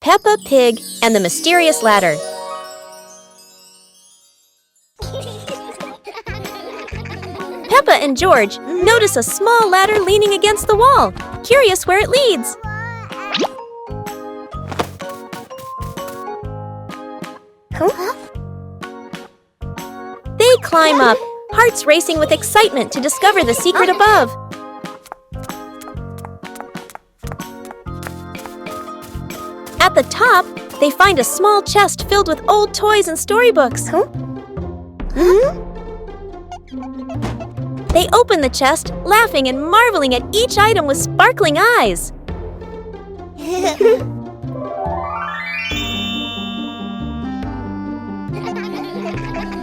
Peppa Pig and the Mysterious Ladder. Peppa and George notice a small ladder leaning against the wall, curious where it leads. They climb up, hearts racing with excitement to discover the secret above. At the top, they find a small chest filled with old toys and storybooks. They open the chest, laughing and marveling at each item with sparkling eyes.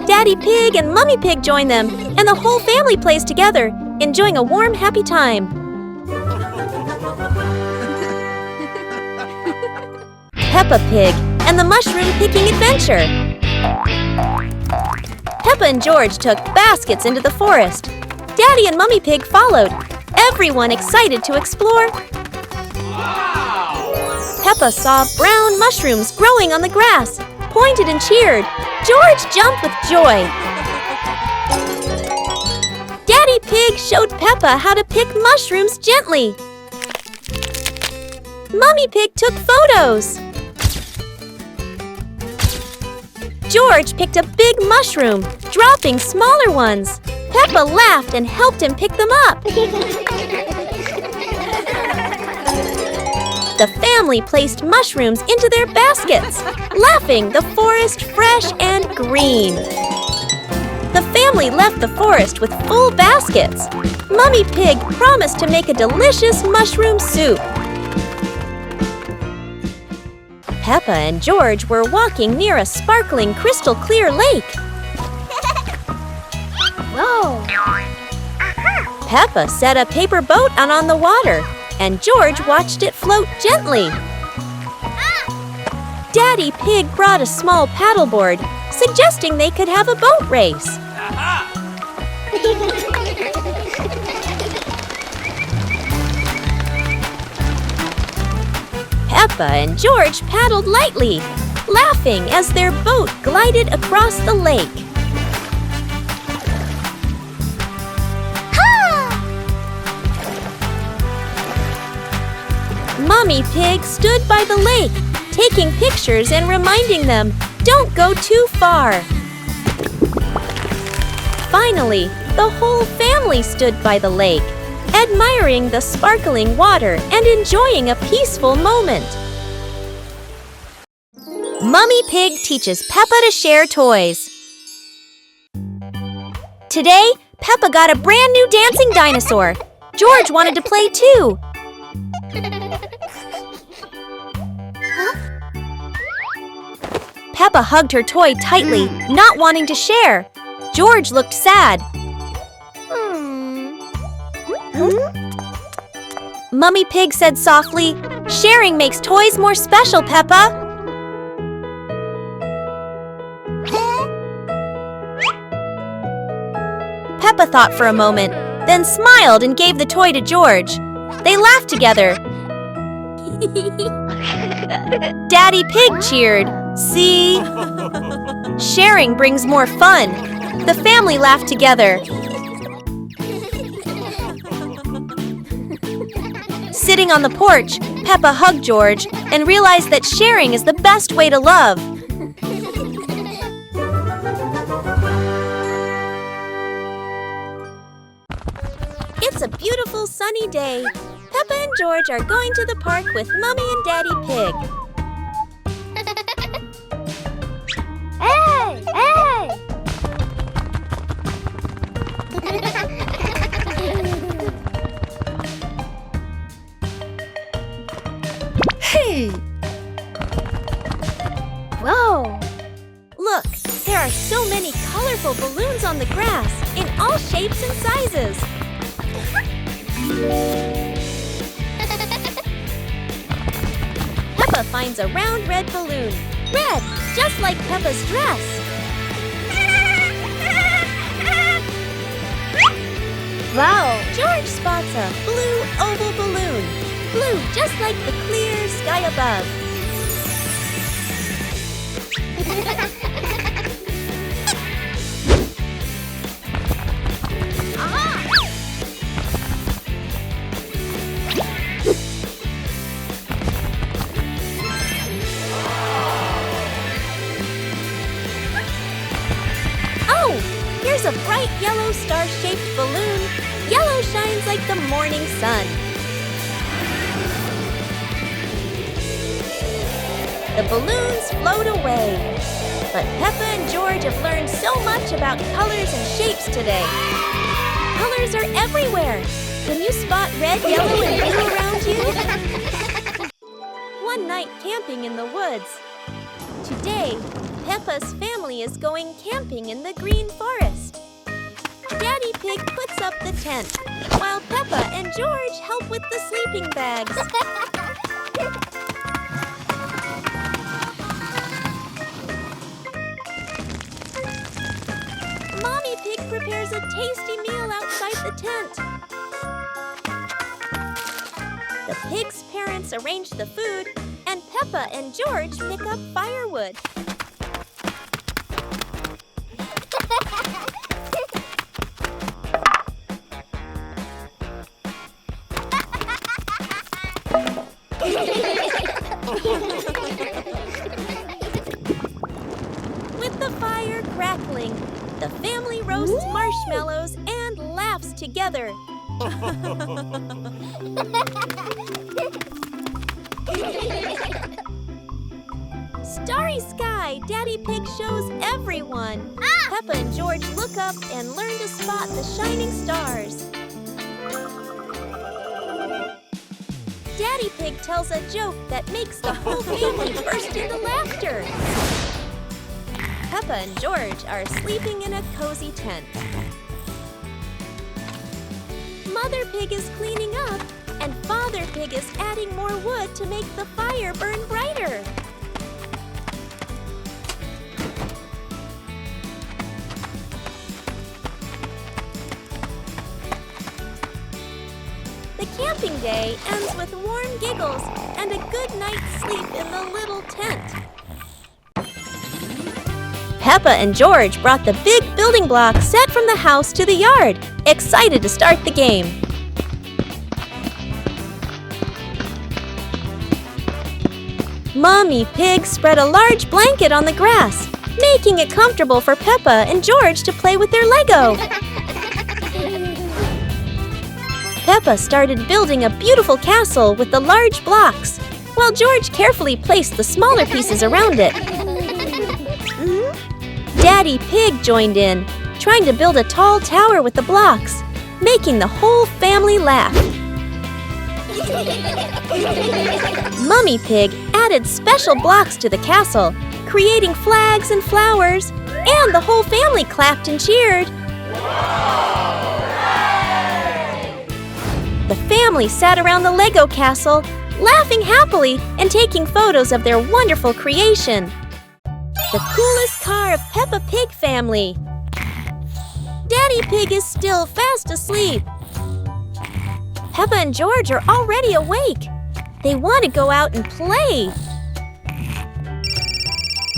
Daddy Pig and Mummy Pig join them, and the whole family plays together, enjoying a warm, happy time. Peppa Pig and the Mushroom Picking Adventure. Peppa and George took baskets into the forest. Daddy and Mummy Pig followed, everyone excited to explore. Wow! Peppa saw brown mushrooms growing on the grass, pointed and cheered. George jumped with joy. Daddy Pig showed Peppa how to pick mushrooms gently. Mummy Pig took photos. George picked a big mushroom, dropping smaller ones. Peppa laughed and helped him pick them up. The family placed mushrooms into their baskets, laughing, the forest fresh and green. The family left the forest with full baskets. Mummy Pig promised to make a delicious mushroom soup. Peppa and George were walking near a sparkling, crystal-clear lake. Whoa! Peppa set a paper boat out on the water, and George watched it float gently. Daddy Pig brought a small paddleboard, suggesting they could have a boat race. Peppa and George paddled lightly, laughing as their boat glided across the lake. Mummy Pig stood by the lake, taking pictures and reminding them, don't go too far. Finally, the whole family stood by the lake, admiring the sparkling water and enjoying a peaceful moment. Mummy Pig teaches Peppa to share toys. Today, Peppa got a brand new dancing dinosaur. George wanted to play too. Peppa hugged her toy tightly, not wanting to share. George looked sad. Mummy Pig said softly, sharing makes toys more special, Peppa. Peppa thought for a moment, then smiled and gave the toy to George. They laughed together. Daddy Pig cheered. See? Sharing brings more fun. The family laughed together. Sitting on the porch, Peppa hugged George and realized that sharing is the best way to love. It's a beautiful sunny day. Peppa and George are going to the park with Mummy and Daddy Pig. Hey! Hey! Hey! Whoa! Look, there are so many colorful balloons on the grass in all shapes and sizes. Peppa finds a round red balloon. Red, just like Peppa's dress. Wow! George spots a blue oval balloon. Blue, just like the clear sky above. yellow star-shaped balloon, yellow shines like the morning sun. The balloons float away. But Peppa and George have learned so much about colors and shapes today. Colors are everywhere. Can you spot red, yellow, and blue around you? One night camping in the woods. Today, Peppa's family is going camping in the green forest. Daddy Pig puts up the tent, while Peppa and George help with the sleeping bags. Mommy Pig prepares a tasty meal outside the tent. The pigs' parents arrange the food, and Peppa and George pick up firewood. With the fire crackling, the family roasts marshmallows and laughs together. Starry sky, Daddy Pig shows everyone. Peppa and George look up and learn to spot the shining stars. Daddy Pig tells a joke that makes the whole family burst into laughter. Peppa and George are sleeping in a cozy tent. Mother Pig is cleaning up, and Father Pig is adding more wood to make the fire burn brighter. The camping day ends with warm giggles and a good night's sleep in the little tent. Peppa and George brought the big building blocks set from the house to the yard, excited to start the game. Mommy Pig spread a large blanket on the grass, making it comfortable for Peppa and George to play with their Lego. Peppa started building a beautiful castle with the large blocks, while George carefully placed the smaller pieces around it. Daddy Pig joined in, trying to build a tall tower with the blocks, making the whole family laugh. Mummy Pig added special blocks to the castle, creating flags and flowers, and the whole family clapped and cheered. The family sat around the Lego castle, laughing happily and taking photos of their wonderful creation. The coolest car of Peppa Pig family. Daddy Pig is still fast asleep. Peppa and George are already awake. They want to go out and play.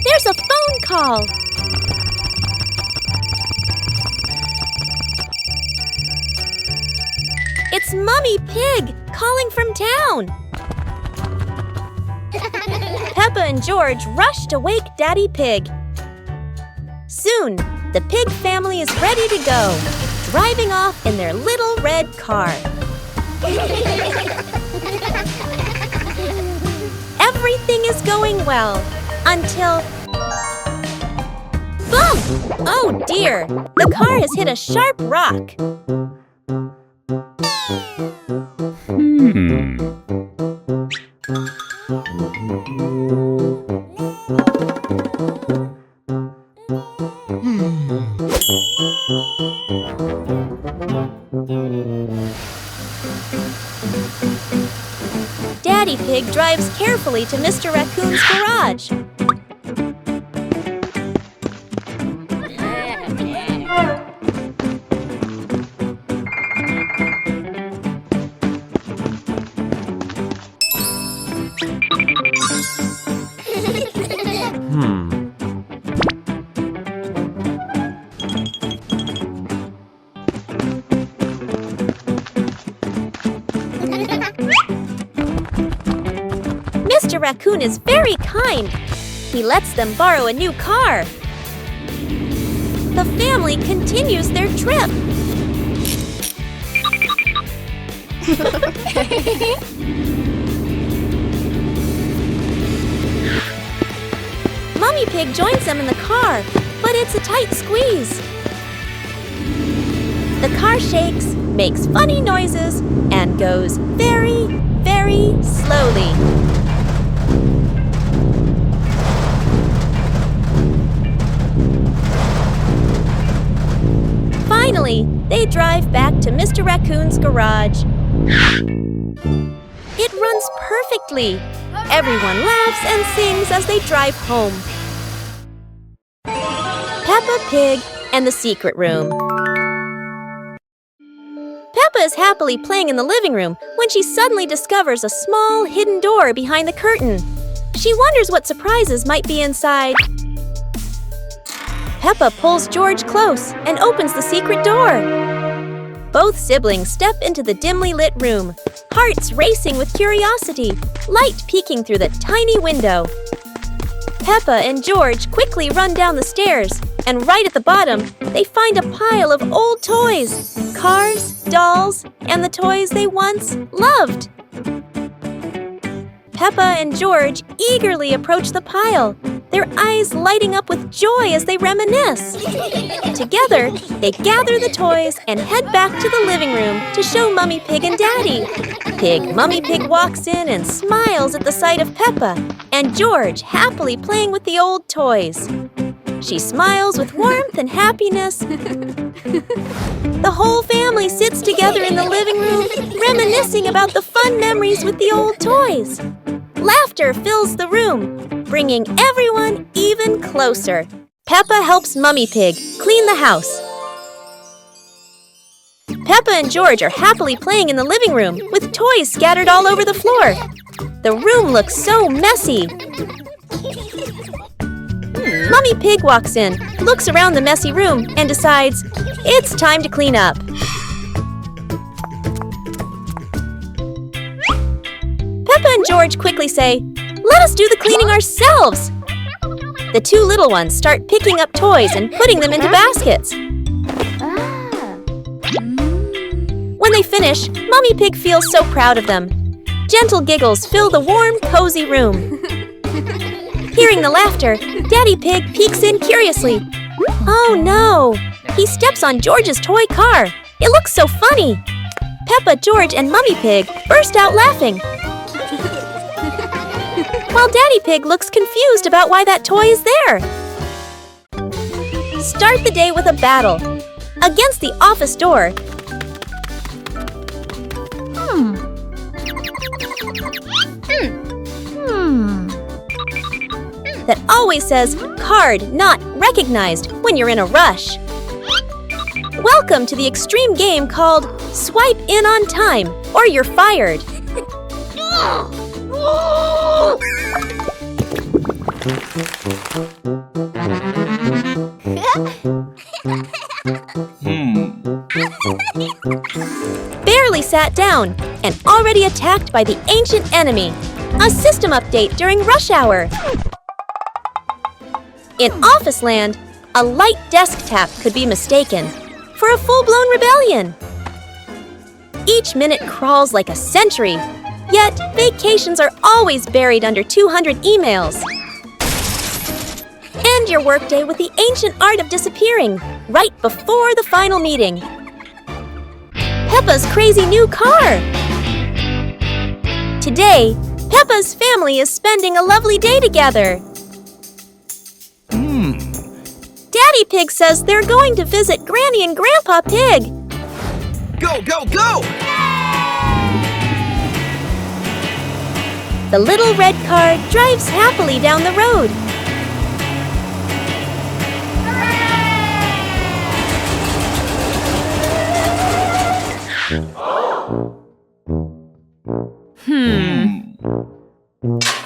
There's a phone call. It's Mummy Pig calling from town. Peppa and George rush to wake Daddy Pig. Soon, the pig family is ready to go, driving off in their little red car. Everything is going well until... Bump! Oh dear! The car has hit a sharp rock. Daddy Pig drives carefully to Mr. Raccoon's garage. Mr. Raccoon is very kind. He lets them borrow a new car. The family continues their trip. Mummy Pig joins them in the car, but it's a tight squeeze. The car shakes, makes funny noises, and goes very, very slowly. Finally, they drive back to Mr. Raccoon's garage. It runs perfectly. Everyone laughs and sings as they drive home. Peppa Pig and the Secret Room. Peppa is happily playing in the living room when she suddenly discovers a small hidden door behind the curtain. She wonders what surprises might be inside. Peppa pulls George close and opens the secret door. Both siblings step into the dimly lit room, hearts racing with curiosity, light peeking through the tiny window. Peppa and George quickly run down the stairs, and right at the bottom, they find a pile of old toys, cars, dolls, and the toys they once loved. Peppa and George eagerly approach the pile, their eyes lighting up with joy as they reminisce. Together, they gather the toys and head back to the living room to show Mummy Pig and Daddy. Mummy Pig walks in and smiles at the sight of Peppa and George happily playing with the old toys. She smiles with warmth and happiness. The whole family sits together in the living room, reminiscing about the fun memories with the old toys. Laughter fills the room, bringing everyone even closer. Peppa helps Mummy Pig clean the house. Peppa and George are happily playing in the living room with toys scattered all over the floor. The room looks so messy. Mummy Pig walks in, looks around the messy room, and decides it's time to clean up. Peppa and George quickly say, "Let us do the cleaning ourselves." The two little ones start picking up toys and putting them into baskets. When they finish, Mummy Pig feels so proud of them. Gentle giggles fill the warm, cozy room. Hearing the laughter, Daddy Pig peeks in curiously. Oh no! He steps on George's toy car. It looks so funny. Peppa, George, and Mummy Pig burst out laughing. While Daddy Pig looks confused about why that toy is there. Start the day with a battle. Against the office door. That always says, "Card not recognized," when you're in a rush. Welcome to the extreme game called Swipe In on Time, or you're fired. Barely sat down and already attacked by the ancient enemy. A system update during rush hour. In Office Land, a light desk tap could be mistaken for a full-blown rebellion. Each minute crawls like a century, yet vacations are always buried under 200 emails. End your workday with the ancient art of disappearing right before the final meeting. Peppa's crazy new car. Today, Peppa's family is spending a lovely day together. Daddy Pig says they're going to visit Granny and Grandpa Pig. Go, go, go! The little red car drives happily down the road.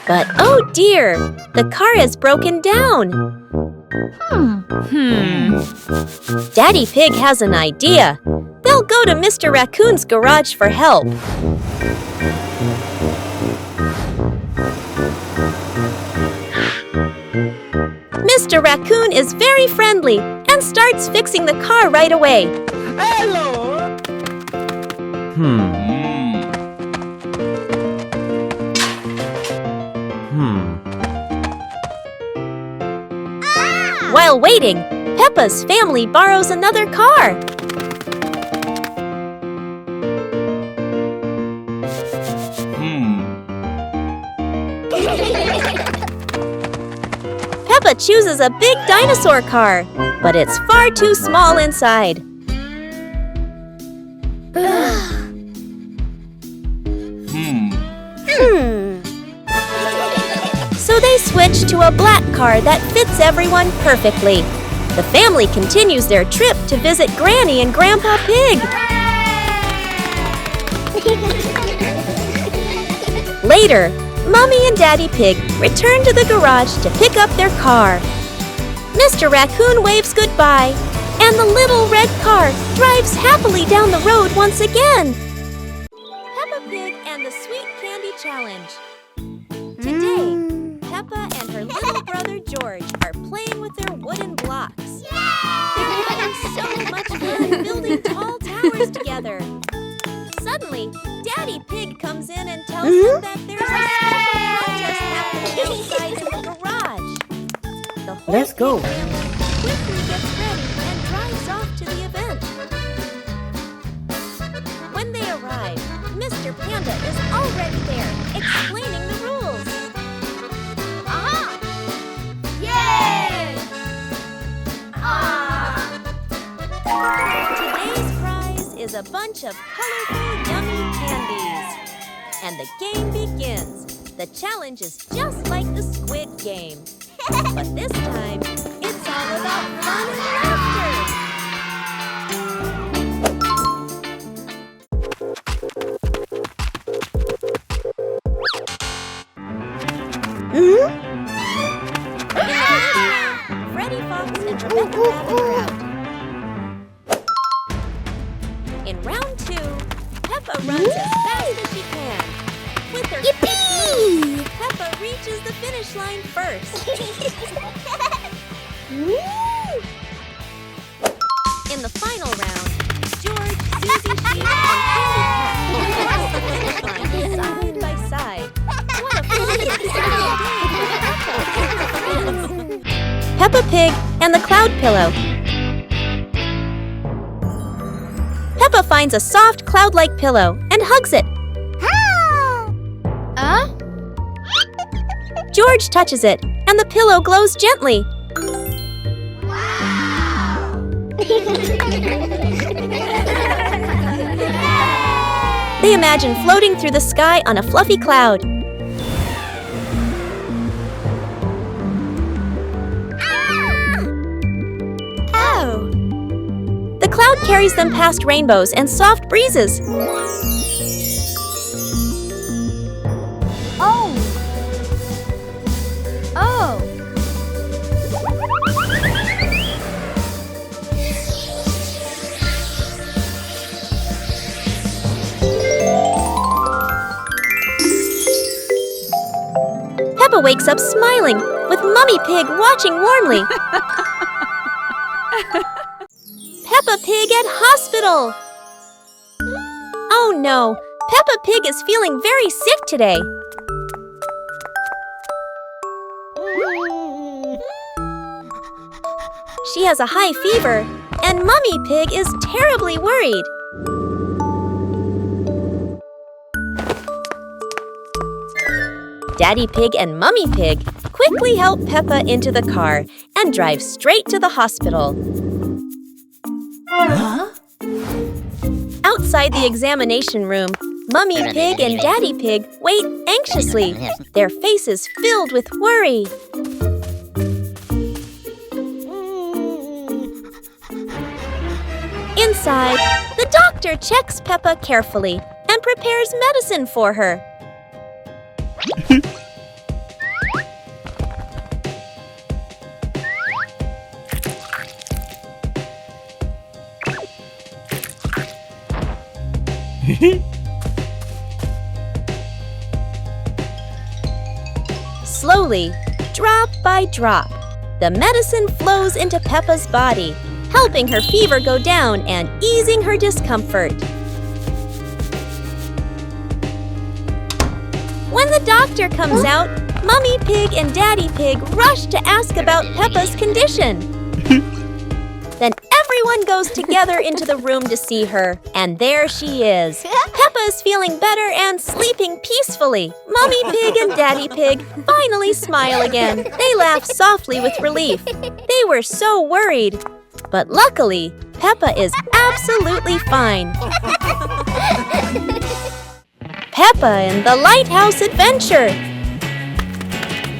But oh dear, the car is broken down. Daddy Pig has an idea. They'll go to Mr. Raccoon's garage for help. Mr. Raccoon is very friendly and starts fixing the car right away. While waiting, Peppa's family borrows another car. Peppa chooses a big dinosaur car, but it's far too small inside. So they switch to a black car that fits everyone perfectly. The family continues their trip to visit Granny and Grandpa Pig. Later, Mommy and Daddy Pig return to the garage to pick up their car. Mr. Raccoon waves goodbye, and the little red car drives happily down the road once again. Peppa Pig and the Sweet Candy Challenge. Today, Peppa and her little brother George are playing with their wooden blocks. They're having so much fun building tall towers together. Suddenly, Daddy Pig comes in and tells them that there's a special contest happening outside in the garage. The whole Let's go. family quickly gets ready and drives off to the event. When they arrive, Mr. Panda is already there, explaining the rules. Today's prize is a bunch of colorful, yummy candies. And the game begins. The challenge is just like the Squid Game. But this time, it's all about fun and laughter. Freddie Fox and Rebecca Rabbit are out. In round 2, Peppa runs as fast as she can. With her quick moves, Peppa reaches the finish line first. In the final round, George, Susie Sheep, and Candy Cat cross the finish line side by side. What a fun and exciting day for Peppa! Peppa Pig and the Cloud Pillow. Peppa finds a soft cloud-like pillow and hugs it. George touches it, and the pillow glows gently. They imagine floating through the sky on a fluffy cloud. The cloud carries them past rainbows and soft breezes. Peppa wakes up smiling, with Mummy Pig watching warmly. Peppa Pig at hospital! Oh no, Peppa Pig is feeling very sick today. She has a high fever, and Mummy Pig is terribly worried. Daddy Pig and Mummy Pig quickly help Peppa into the car and drive straight to the hospital. Outside the examination room, Mummy Pig and Daddy Pig wait anxiously, their faces filled with worry. Inside, the doctor checks Peppa carefully and prepares medicine for her. Slowly, drop by drop, The medicine flows into Peppa's body, helping her fever go down and easing her discomfort. When the doctor comes out, Mummy Pig and Daddy Pig rush to ask about Peppa's condition. Then everyone goes together into the room to see her, and there she is. Peppa is feeling better and sleeping peacefully. Mummy Pig and Daddy Pig finally smile again. They laugh softly with relief. They were so worried. But luckily, Peppa is absolutely fine. Peppa and the Lighthouse Adventure.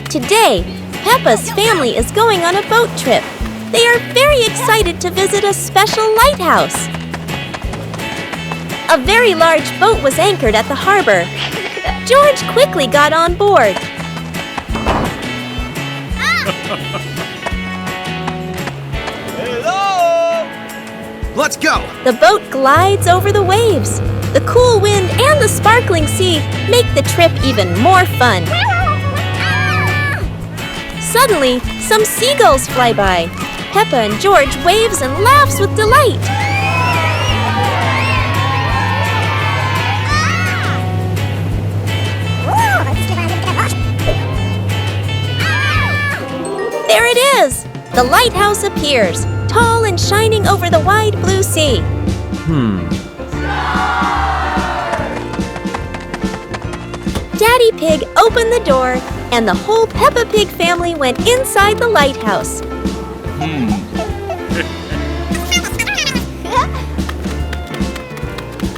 Today, Peppa's family is going on a boat trip. They are very excited to visit a special lighthouse. A very large boat was anchored at the harbor. George quickly got on board. Hello! Let's go! The boat glides over the waves. The cool wind and the sparkling sea make the trip even more fun. Suddenly, some seagulls fly by. Peppa and George waves and laughs with delight. There it is! The lighthouse appears, tall and shining over the wide blue sea. Daddy Pig opened the door, and the whole Peppa Pig family went inside the lighthouse.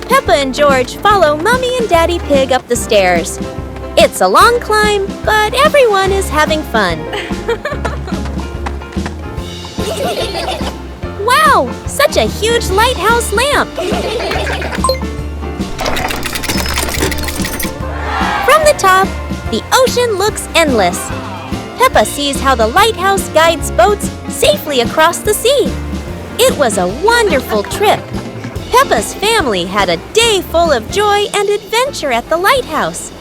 Peppa and George follow Mummy and Daddy Pig up the stairs. It's a long climb, but everyone is having fun. Wow! Such a huge lighthouse lamp! From the top, the ocean looks endless. Peppa sees how the lighthouse guides boats safely across the sea. It was a wonderful trip. Peppa's family had a day full of joy and adventure at the lighthouse.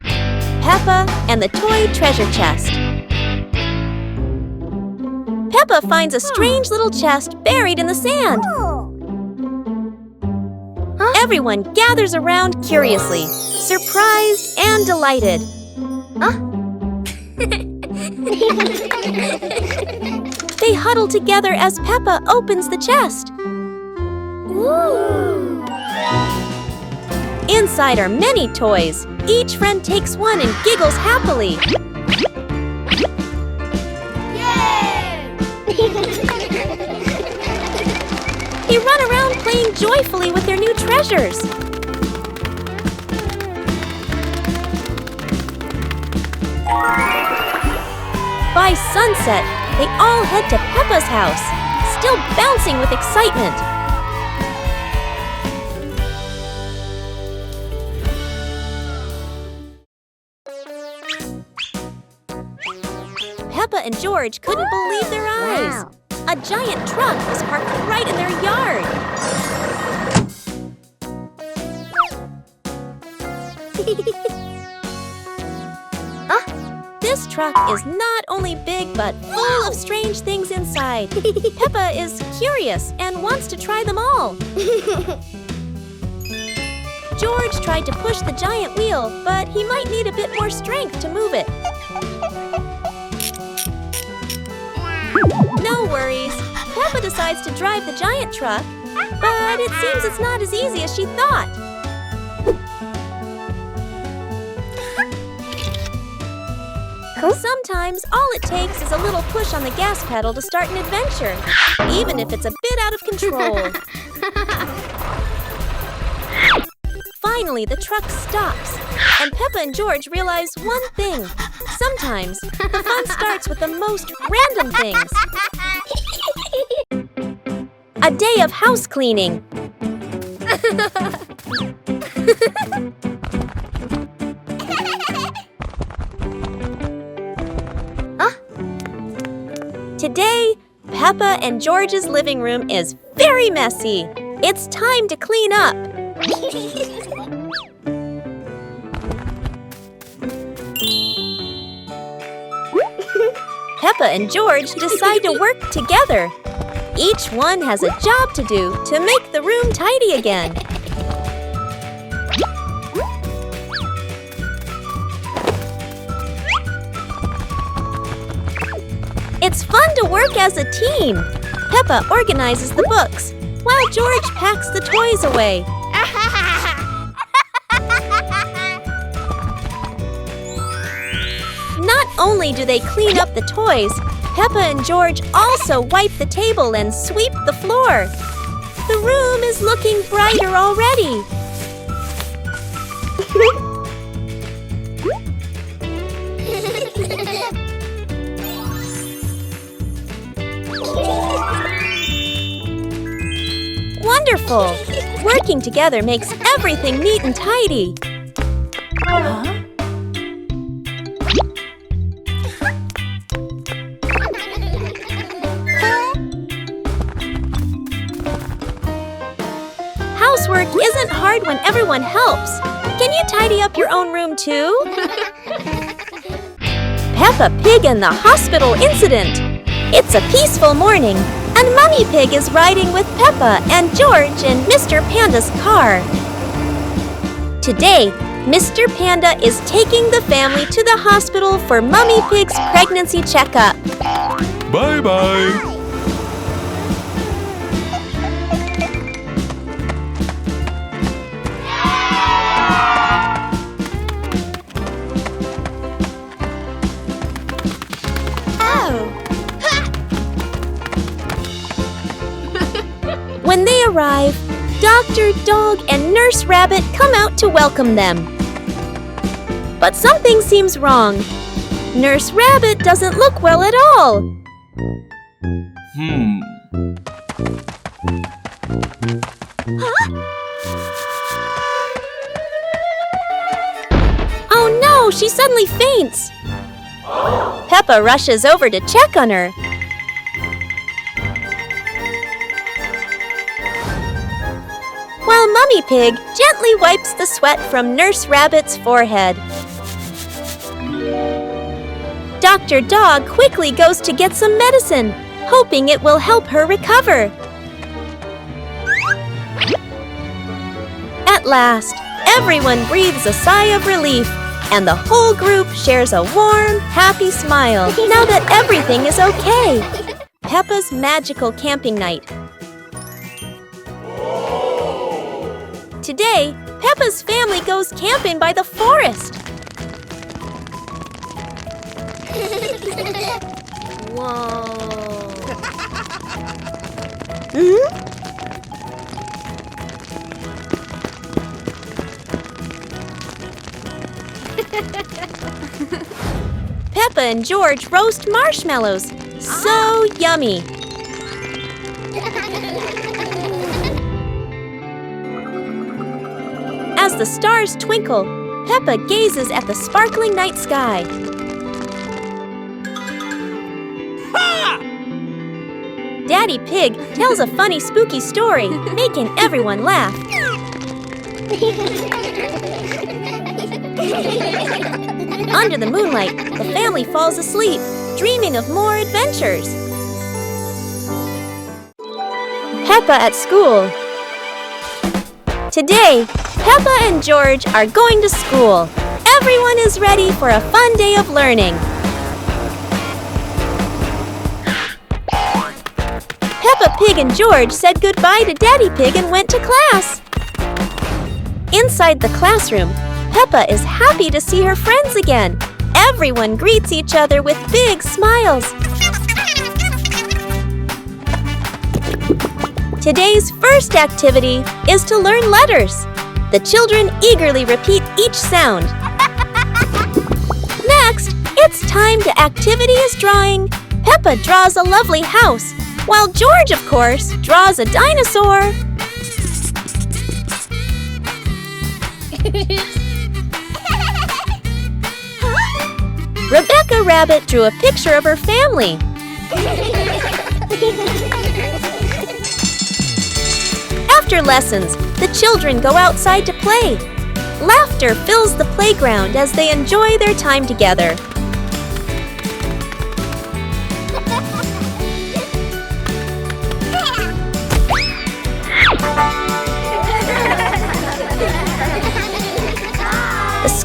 Peppa and the toy treasure chest. Peppa finds a strange little chest buried in the sand. Everyone gathers around curiously, surprised and delighted. They huddle together as Peppa opens the chest. Inside are many toys. Each friend takes one and giggles happily. They run around playing joyfully with their new treasures. By sunset, they all head to Peppa's house, still bouncing with excitement. Peppa and George couldn't believe their eyes. Wow. A giant truck was parked right in their yard. This truck is not only big but full of strange things inside. Peppa is curious and wants to try them all. George tried to push the giant wheel, but he might need a bit more strength to move it. No worries. Peppa decides to drive the giant truck, but it seems it's not as easy as she thought. Sometimes all it takes is a little push on the gas pedal to start an adventure, even if it's a bit out of control. Finally, the truck stops, and Peppa and George realize one thing. Sometimes, the fun starts with the most random things. A day of house cleaning. Today, Peppa and George's living room is very messy. It's time to clean up. Peppa and George decide to work together. Each one has a job to do to make the room tidy again. It's fun to work as a team. Peppa organizes the books, while George packs the toys away. Not only do they clean up the toys, Peppa and George also wipe the table and sweep the floor. The room is looking brighter already. Wonderful! Working together makes everything neat and tidy. Housework isn't hard when everyone helps. Can you tidy up your own room too? Peppa Pig and the hospital incident. It's a peaceful morning, and Mummy Pig is riding with Peppa and George in Mr. Panda's car. Today, Mr. Panda is taking the family to the hospital for Mummy Pig's pregnancy checkup. Bye-bye. When they arrive, Dr. Dog and Nurse Rabbit come out to welcome them. But something seems wrong. Nurse Rabbit doesn't look well at all. Oh no, she suddenly faints. Peppa rushes over to check on her. While Mummy Pig gently wipes the sweat from Nurse Rabbit's forehead. Dr. Dog quickly goes to get some medicine, hoping it will help her recover. At last, everyone breathes a sigh of relief, and the whole group shares a warm, happy smile now that everything is okay. Peppa's magical camping night. Today, Peppa's family goes camping by the forest. Whoa. Peppa and George roast marshmallows. So yummy. As the stars twinkle, Peppa gazes at the sparkling night sky. Daddy Pig tells a funny spooky story, making everyone laugh. Under the moonlight, the family falls asleep, dreaming of more adventures. Peppa at school. Today, Peppa and George are going to school. Everyone is ready for a fun day of learning. Peppa Pig and George said goodbye to Daddy Pig and went to class. Inside the classroom, Peppa is happy to see her friends again. Everyone greets each other with big smiles. Today's first activity is to learn letters. The children eagerly repeat each sound. Next, it's time to activity is drawing. Peppa draws a lovely house, while George, of course, draws a dinosaur. Rebecca Rabbit drew a picture of her family. After lessons, the children go outside to play. Laughter fills the playground as they enjoy their time together.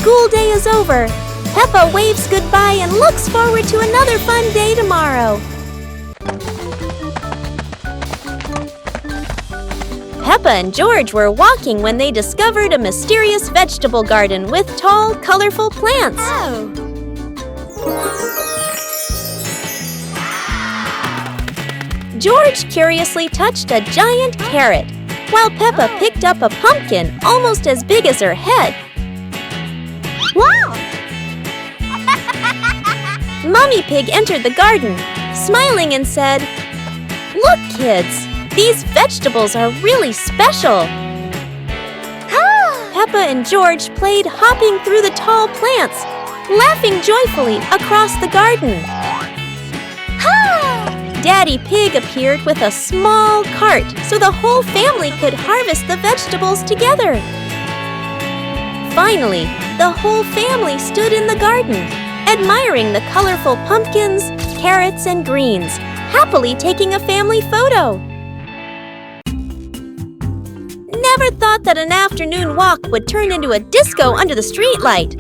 school day is over. Peppa waves goodbye and looks forward to another fun day tomorrow. Peppa and George were walking when they discovered a mysterious vegetable garden with tall, colorful plants. Oh. George curiously touched a giant carrot, while Peppa picked up a pumpkin almost as big as her head. Wow! Mummy Pig entered the garden, smiling and said, "Look, kids, these vegetables are really special." Peppa and George played hopping through the tall plants, laughing joyfully across the garden. Daddy Pig appeared with a small cart so the whole family could harvest the vegetables together. Finally, the whole family stood in the garden, admiring the colorful pumpkins, carrots, and greens, happily taking a family photo. Never thought that an afternoon walk would turn into a disco under the streetlight.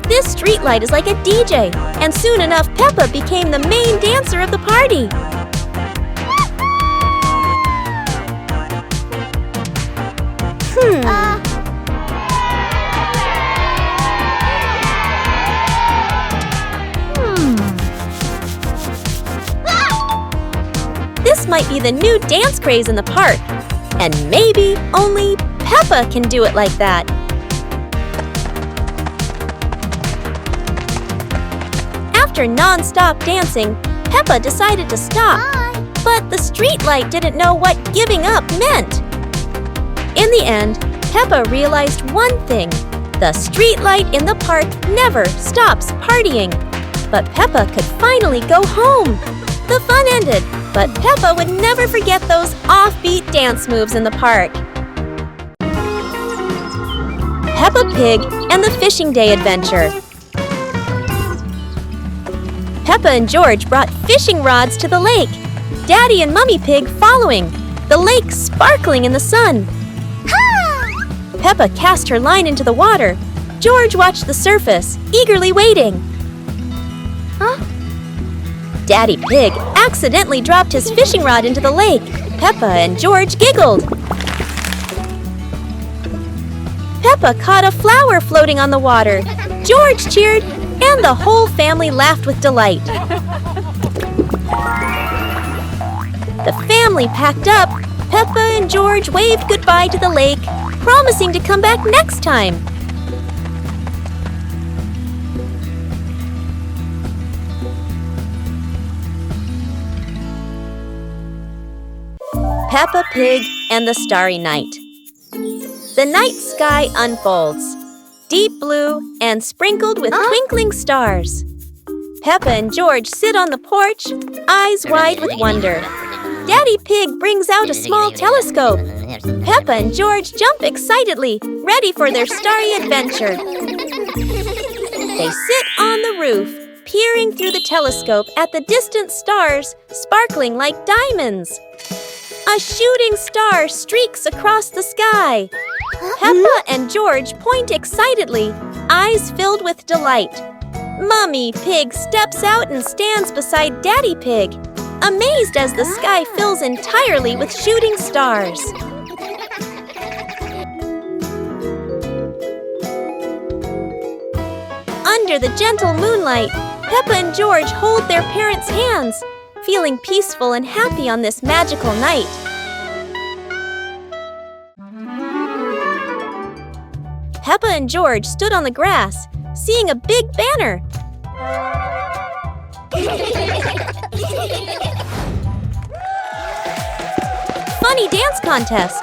This streetlight is like a DJ, and soon enough Peppa became the main dancer of the party. This might be the new dance craze in the park, and maybe only Peppa can do it like that. After non-stop dancing, Peppa decided to stop. But the streetlight didn't know what giving up meant. In the end, Peppa realized one thing. The streetlight in the park never stops partying. But Peppa could finally go home. The fun ended, but Peppa would never forget those offbeat dance moves in the park. Peppa Pig and the Fishing Day Adventure. Peppa and George brought fishing rods to the lake, Daddy and Mummy Pig following, the lake sparkling in the sun. Peppa cast her line into the water. George watched the surface, eagerly waiting. Daddy Pig accidentally dropped his fishing rod into the lake. Peppa and George giggled. Peppa caught a flower floating on the water. George cheered, and the whole family laughed with delight. The family packed up. Peppa and George waved goodbye to the lake, promising to come back next time. Peppa Pig and the Starry Night. The night sky unfolds, deep blue and sprinkled with twinkling stars. Peppa and George sit on the porch, eyes wide with wonder. Daddy Pig brings out a small telescope. Peppa and George jump excitedly, ready for their starry adventure. They sit on the roof, peering through the telescope at the distant stars, sparkling like diamonds. A shooting star streaks across the sky. Peppa and George point excitedly, eyes filled with delight. Mummy Pig steps out and stands beside Daddy Pig, amazed as the sky fills entirely with shooting stars. Under the gentle moonlight, Peppa and George hold their parents' hands, feeling peaceful and happy on this magical night. Peppa and George stood on the grass, seeing a big banner. Funny dance contest.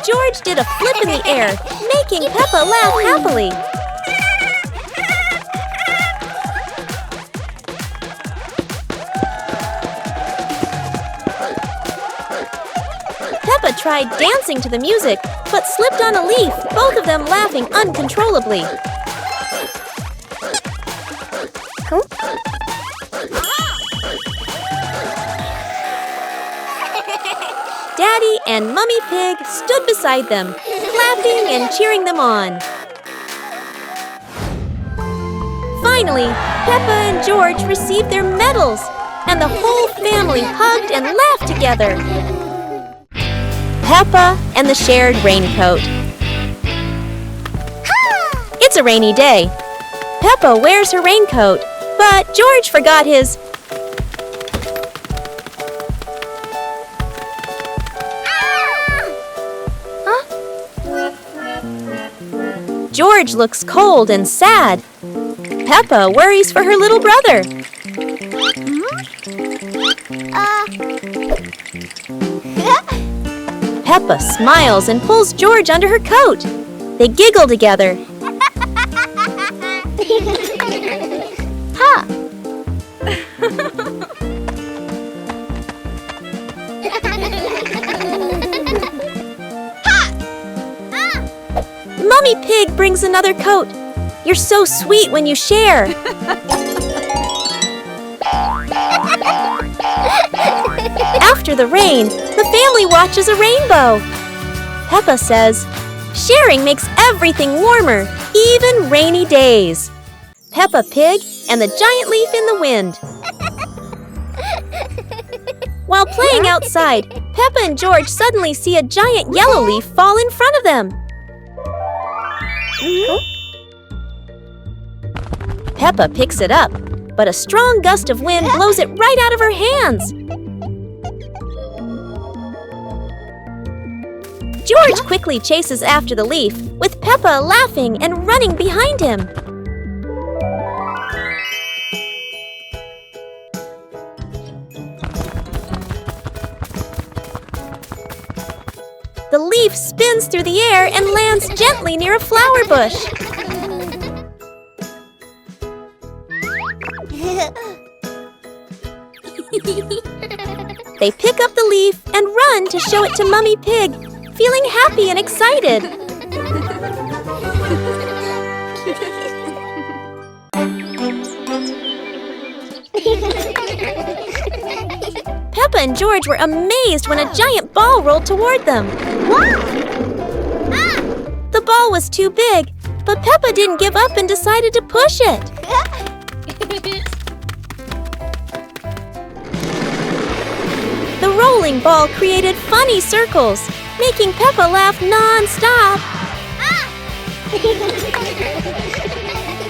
George did a flip in the air, making Peppa laugh happily. Peppa tried dancing to the music, but slipped on a leaf, both of them laughing uncontrollably. Daddy and Mummy Pig stood beside them, clapping and cheering them on. Finally, Peppa and George received their medals, and the whole family hugged and laughed together. Peppa and the shared raincoat. It's a rainy day. Peppa wears her raincoat, but George forgot his. George looks cold and sad. Peppa worries for her little brother. Peppa smiles and pulls George under her coat. They giggle together. Ha! Mummy Pig brings another coat. You're so sweet when you share. After the rain, the family watches a rainbow. Peppa says, sharing makes everything warmer, even rainy days. Peppa Pig and the giant leaf in the wind. While playing outside, Peppa and George suddenly see a giant yellow leaf fall in front of them. Peppa picks it up, but a strong gust of wind blows it right out of her hands. George quickly chases after the leaf, with Peppa laughing and running behind him. The leaf spins through the air and lands gently near a flower bush. They pick up the leaf and run to show it to Mummy Pig, feeling happy and excited. Peppa and George were amazed when a giant ball rolled toward them. The ball was too big, but Peppa didn't give up and decided to push it. The rolling ball created funny circles, making Peppa laugh non-stop.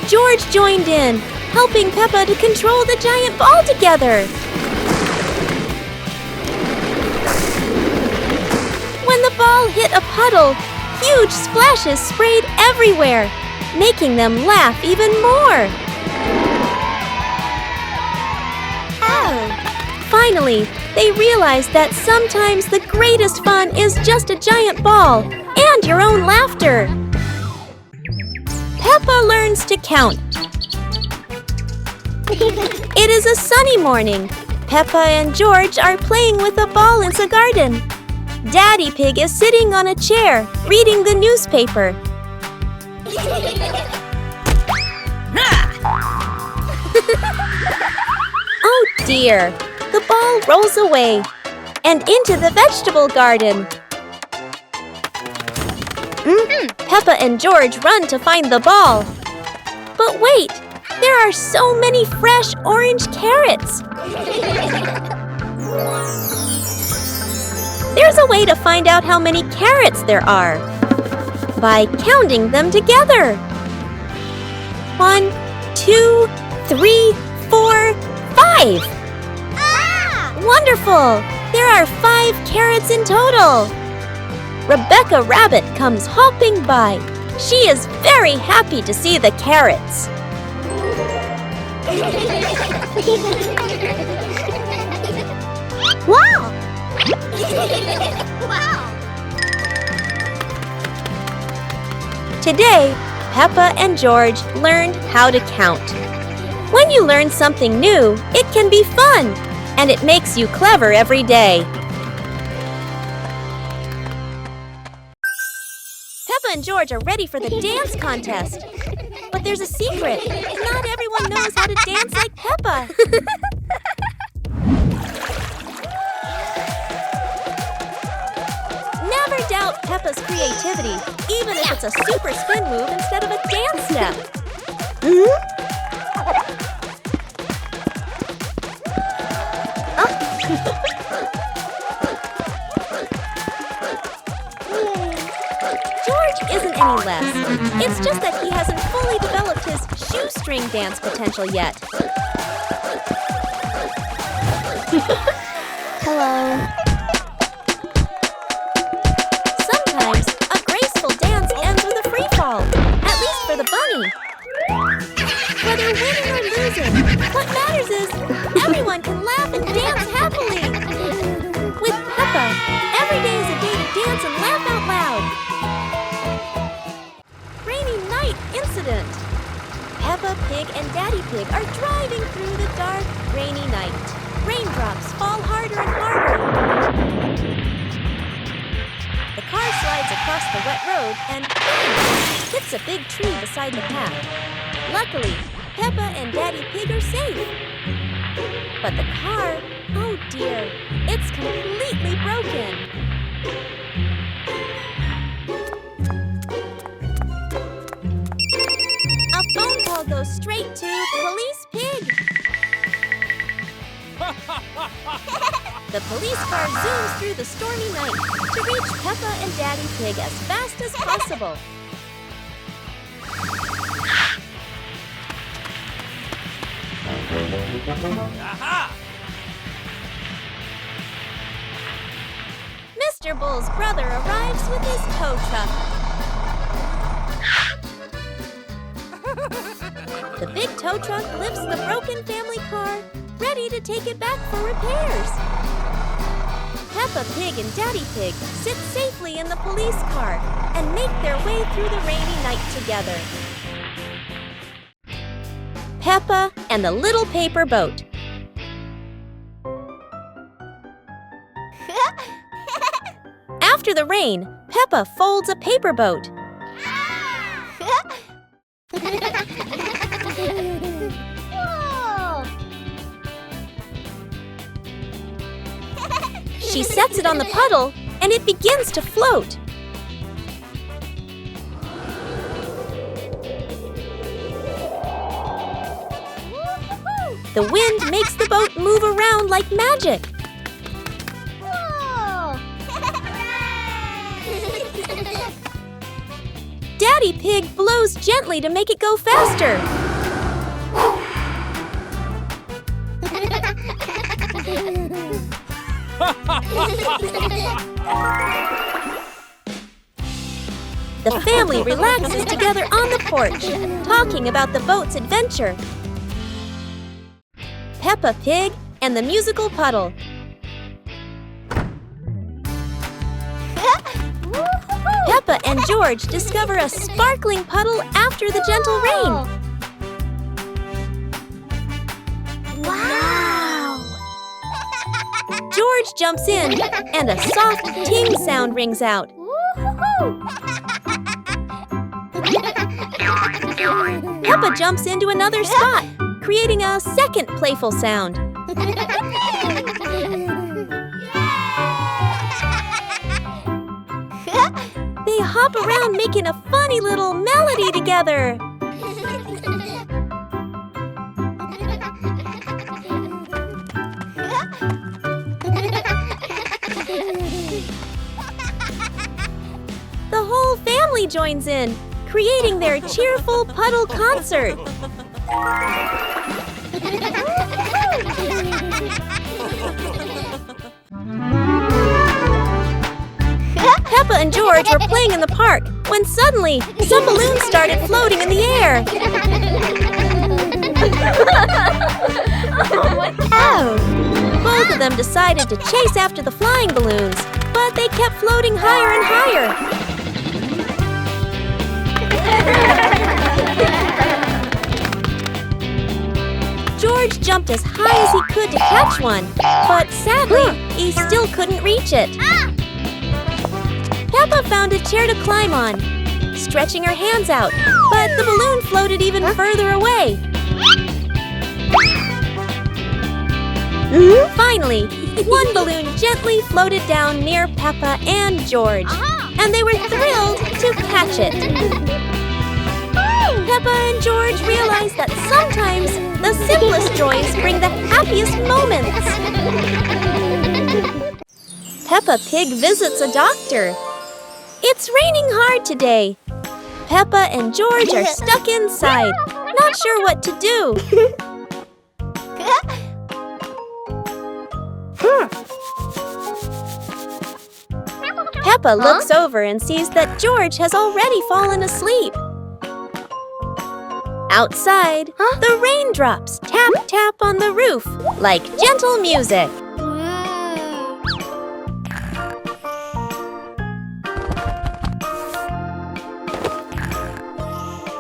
George joined in, helping Peppa to control the giant ball together. When the ball hit a puddle, huge splashes sprayed everywhere, making them laugh even more. Finally, they realized that sometimes the greatest fun is just a giant ball and your own laughter. Peppa learns to count. It is a sunny morning. Peppa and George are playing with a ball in the garden. Daddy Pig is sitting on a chair, reading the newspaper. Oh dear! The ball rolls away and into the vegetable garden. Peppa and George run to find the ball. But wait, there are so many fresh orange carrots. There's a way to find out how many carrots there are by counting them together. 1, 2, 3, 4, 5. Wonderful! There are 5 carrots in total. Rebecca Rabbit comes hopping by. She is very happy to see the carrots. Wow! Today, Peppa and George learned how to count. When you learn something new, it can be fun, and it makes you clever every day. Peppa and George are ready for the dance contest. But there's a secret. Not everyone knows how to dance like Peppa. creativity, even if it's a super spin move instead of a dance step. George isn't any less. It's just that he hasn't fully developed his shoestring dance potential yet. Hello. Sometimes, a graceful dance ends with a free fall, at least for the bunny. Whether winning or losing, what matters is everyone can laugh and dance happily. With Peppa, every day is a day to dance and laugh out loud. Rainy night incident. Peppa Pig and Daddy Pig are driving through the dark, rainy night. Raindrops fall harder and harder. The car slides across the wet road and hits a big tree beside the path. Luckily, Peppa and Daddy Pig are safe. But the car, oh dear, it's completely broken. A phone call goes straight to Police Pig. The police car zooms through the stormy night to reach Peppa and Daddy Pig as fast as possible. Aha! Mr. Bull's brother arrives with his tow truck. The big tow truck lifts the broken family car, ready to take it back for repairs. Peppa Pig and Daddy Pig sit safely in the police car and make their way through the rainy night together. Peppa and the Little Paper Boat. After the rain, Peppa folds a paper boat. Whoa! She sets it on the puddle, and it begins to float. The wind makes the boat move around like magic. Whoa! Daddy Pig blows gently to make it go faster. The family relaxes together on the porch, talking about the boat's adventure. Peppa Pig and the musical puddle. Peppa and George discover a sparkling puddle after the gentle rain. Wow! George jumps in, and a soft ting sound rings out. Peppa jumps into another spot, creating a second playful sound. They hop around making a funny little melody together. The whole family joins in, creating their cheerful puddle concert. Peppa and George were playing in the park when suddenly some balloons started floating in the air. Oh! Both of them decided to chase after the flying balloons, but they kept floating higher and higher. George jumped as high as he could to catch one, but sadly, he still couldn't reach it. Peppa found a chair to climb on, stretching her hands out, but the balloon floated even further away. Finally, one balloon gently floated down near Peppa and George. and they were thrilled to catch it. Peppa and George realized that sometimes the simplest joys bring the happiest moments. Peppa Pig visits a doctor. It's raining hard today. Peppa and George are stuck inside, not sure what to do. Peppa looks over and sees that George has already fallen asleep. Outside, the raindrops tap tap on the roof like gentle music.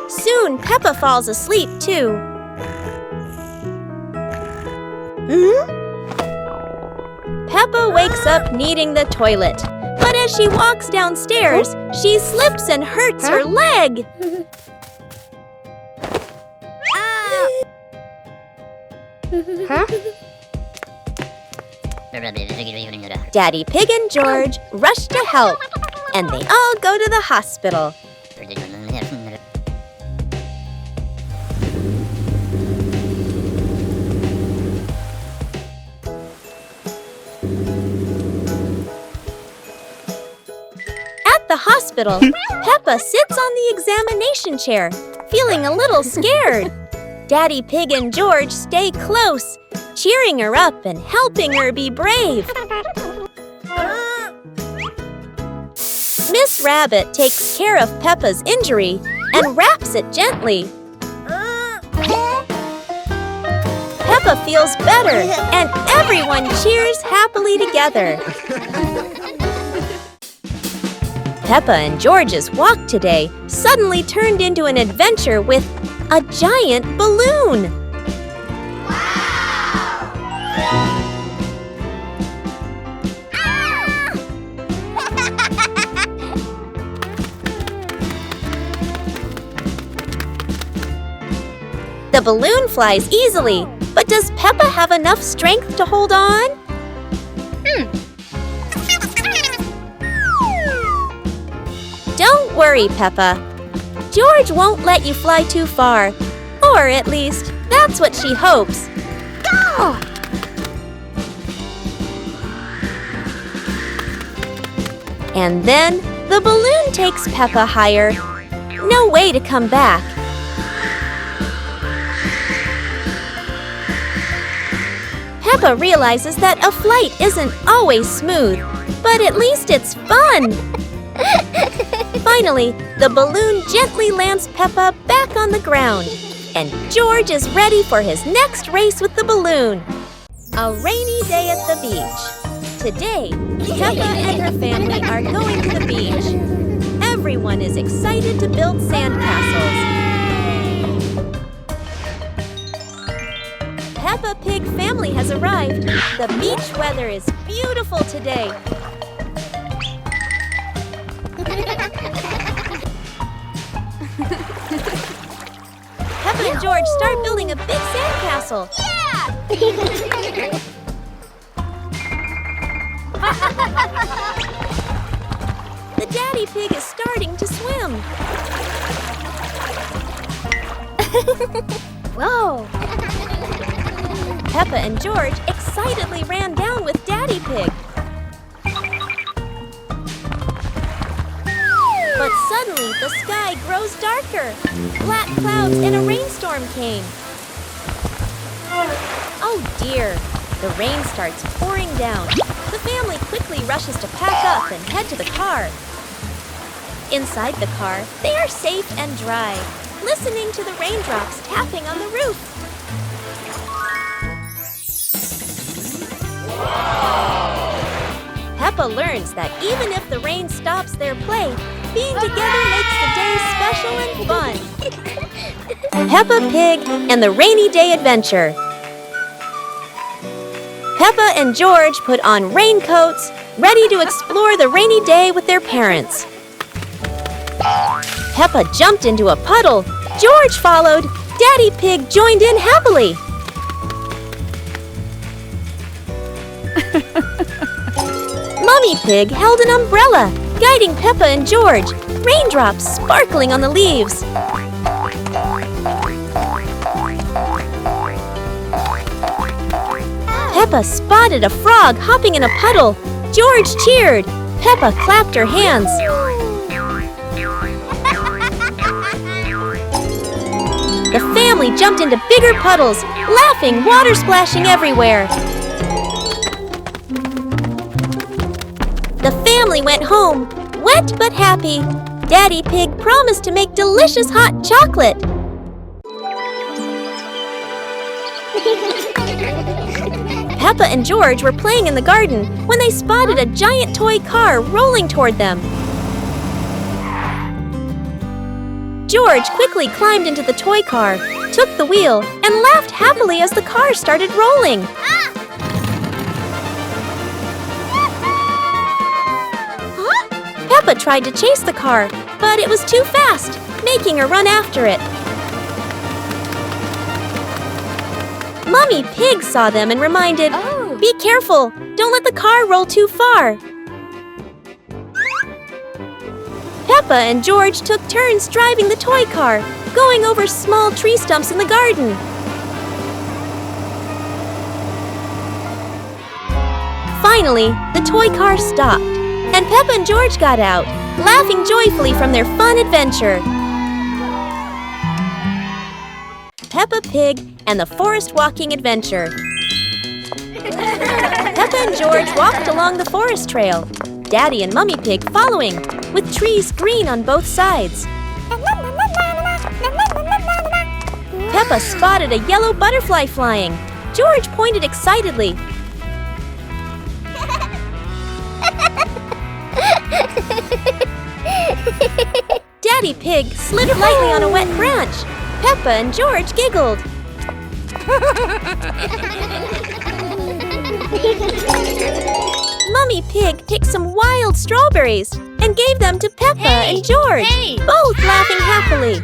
Soon, Peppa falls asleep too. Peppa wakes up needing the toilet, but as she walks downstairs, she slips and hurts her leg. Daddy Pig and George rush to help, and they all go to the hospital. At the hospital, Peppa sits on the examination chair, feeling a little scared. Daddy Pig and George stay close, cheering her up and helping her be brave. Miss Rabbit takes care of Peppa's injury and wraps it gently. Peppa feels better, and everyone cheers happily together. Peppa and George's walk today suddenly turned into an adventure with a giant balloon. The balloon flies easily, but does Peppa have enough strength to hold on? Don't worry, Peppa. George won't let you fly too far. Or at least, that's what she hopes. Go! And then, the balloon takes Peppa higher. No way to come back. Peppa realizes that a flight isn't always smooth, but at least it's fun. Finally, the balloon gently lands Peppa back on the ground, and George is ready for his next race with the balloon. A rainy day at the beach. Today, Peppa and her family are going to the beach. Everyone is excited to build sandcastles. Peppa Pig family has arrived. The beach weather is beautiful today. Peppa and George start building a big sandcastle. Yeah! The Daddy Pig is starting to swim. Whoa! Peppa and George excitedly ran down with Daddy Pig. But suddenly, the sky grows darker. Black clouds and a rainstorm came. Oh dear, the rain starts pouring down. The family quickly rushes to pack up and head to the car. Inside the car, they are safe and dry, listening to the raindrops tapping on the roof. Peppa learns that even if the rain stops their play, being together makes the day special and fun. Peppa Pig and the Rainy Day Adventure. Peppa and George put on raincoats, ready to explore the rainy day with their parents. Peppa jumped into a puddle. George followed. Daddy Pig joined in happily. Mummy Pig held an umbrella. guiding Peppa and George, raindrops sparkling on the leaves. Peppa spotted a frog hopping in a puddle. George cheered. Peppa clapped her hands. The family jumped into bigger puddles, laughing, water splashing everywhere. The family went home, wet but happy. Daddy Pig promised to make delicious hot chocolate. Peppa and George were playing in the garden when they spotted a giant toy car rolling toward them. George quickly climbed into the toy car, took the wheel, and laughed happily as the car started rolling. Peppa tried to chase the car, but it was too fast, making her run after it. Mummy Pig saw them and reminded, "Be careful! Don't let the car roll too far!" Peppa and George took turns driving the toy car, going over small tree stumps in the garden. Finally, the toy car stopped, and Peppa and George got out, laughing joyfully from their fun adventure. Peppa Pig and the Forest Walking Adventure. Peppa and George walked along the forest trail, Daddy and Mummy Pig following, with trees green on both sides. Peppa spotted a yellow butterfly flying. George pointed excitedly. Daddy Pig slid lightly on a wet branch. Peppa and George giggled. Mummy Pig picked some wild strawberries and gave them to Peppa and George, both laughing happily.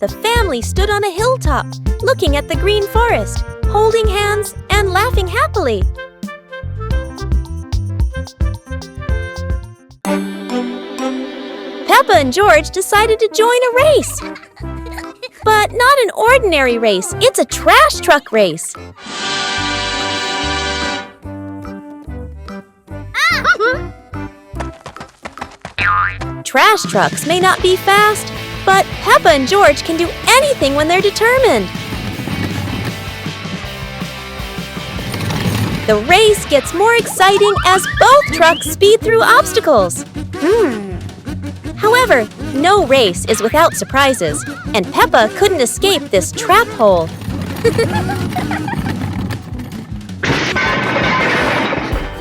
The family stood on a hilltop, looking at the green forest, holding hands and laughing happily. Peppa and George decided to join a race. But not an ordinary race, it's a trash truck race. Trash trucks may not be fast, but Peppa and George can do anything when they're determined. The race gets more exciting as both trucks speed through obstacles. However, no race is without surprises, and Peppa couldn't escape this trap hole.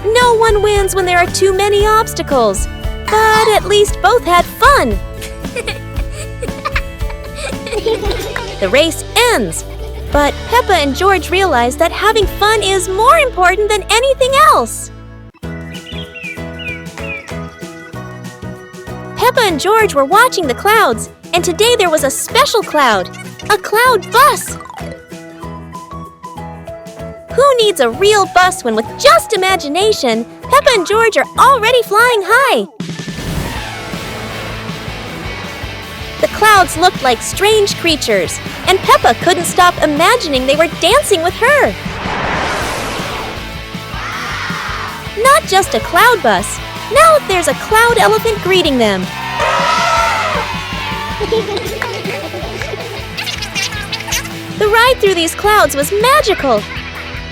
No one wins when there are too many obstacles, but at least both had fun. The race ends, but Peppa and George realize that having fun is more important than anything else. Peppa and George were watching the clouds, and today there was a special cloud, a cloud bus. Who needs a real bus when with just imagination, Peppa and George are already flying high? The clouds looked like strange creatures, and Peppa couldn't stop imagining they were dancing with her. Not just a cloud bus, now there's a cloud elephant greeting them. The ride through these clouds was magical,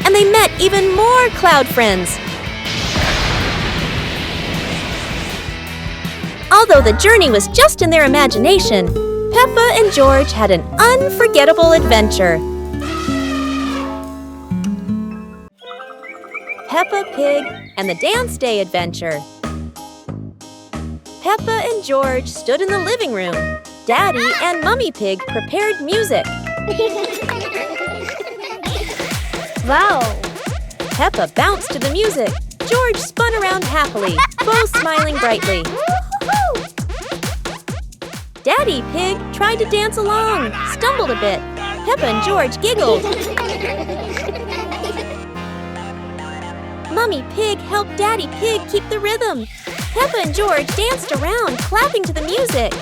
and they met even more cloud friends. Although the journey was just in their imagination, Peppa and George had an unforgettable adventure. Peppa Pig and the Dance Day Adventure. Peppa and George stood in the living room. Daddy and Mummy Pig prepared music. Wow! Peppa bounced to the music. George spun around happily, both smiling brightly. Daddy Pig tried to dance along, stumbled a bit. Peppa and George giggled. Mummy Pig helped Daddy Pig keep the rhythm. Peppa and George danced around, clapping to the music.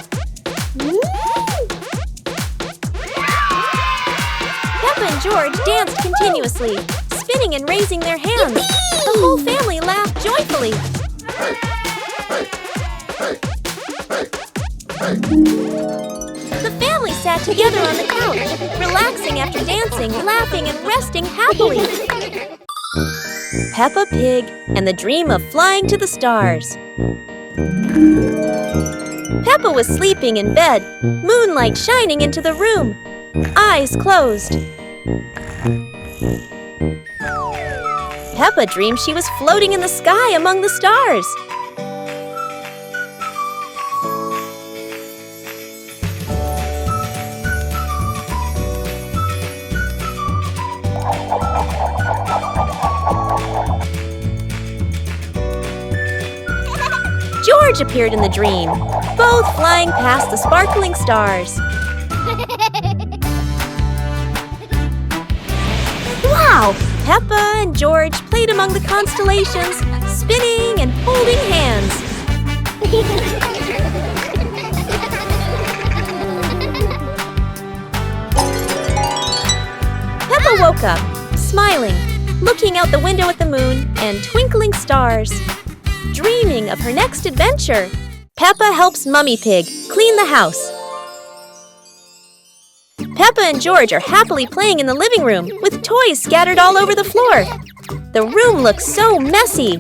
Peppa and George danced continuously, spinning and raising their hands. The whole family laughed joyfully. The family sat together on the couch, relaxing after dancing, laughing, and resting happily. Peppa Pig and the dream of flying to the stars. Peppa was sleeping in bed, moonlight shining into the room, eyes closed. Peppa dreamed she was floating in the sky among the stars. George appeared in the dream, both flying past the sparkling stars. Wow! Peppa and George played among the constellations, spinning and holding hands. Peppa woke up, smiling, looking out the window at the moon and twinkling stars, dreaming of her next adventure. Peppa helps Mummy Pig clean the house. Peppa and George are happily playing in the living room with toys scattered all over the floor. The room looks so messy.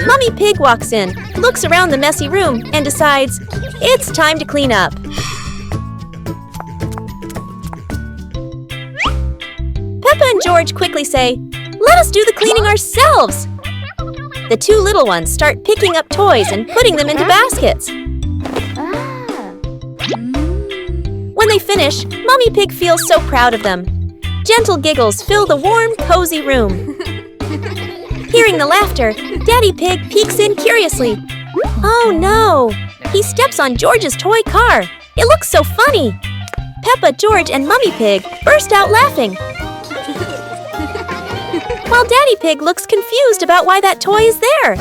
Mummy Pig walks in, looks around the messy room, and decides it's time to clean up. Peppa and George quickly say, "Let us do the cleaning ourselves." The two little ones start picking up toys and putting them into baskets. When they finish, Mummy Pig feels so proud of them. Gentle giggles fill the warm, cozy room. Hearing the laughter, Daddy Pig peeks in curiously. Oh no! He steps on George's toy car. It looks so funny. Peppa, George, and Mummy Pig burst out laughing, while Daddy Pig looks confused about why that toy is there.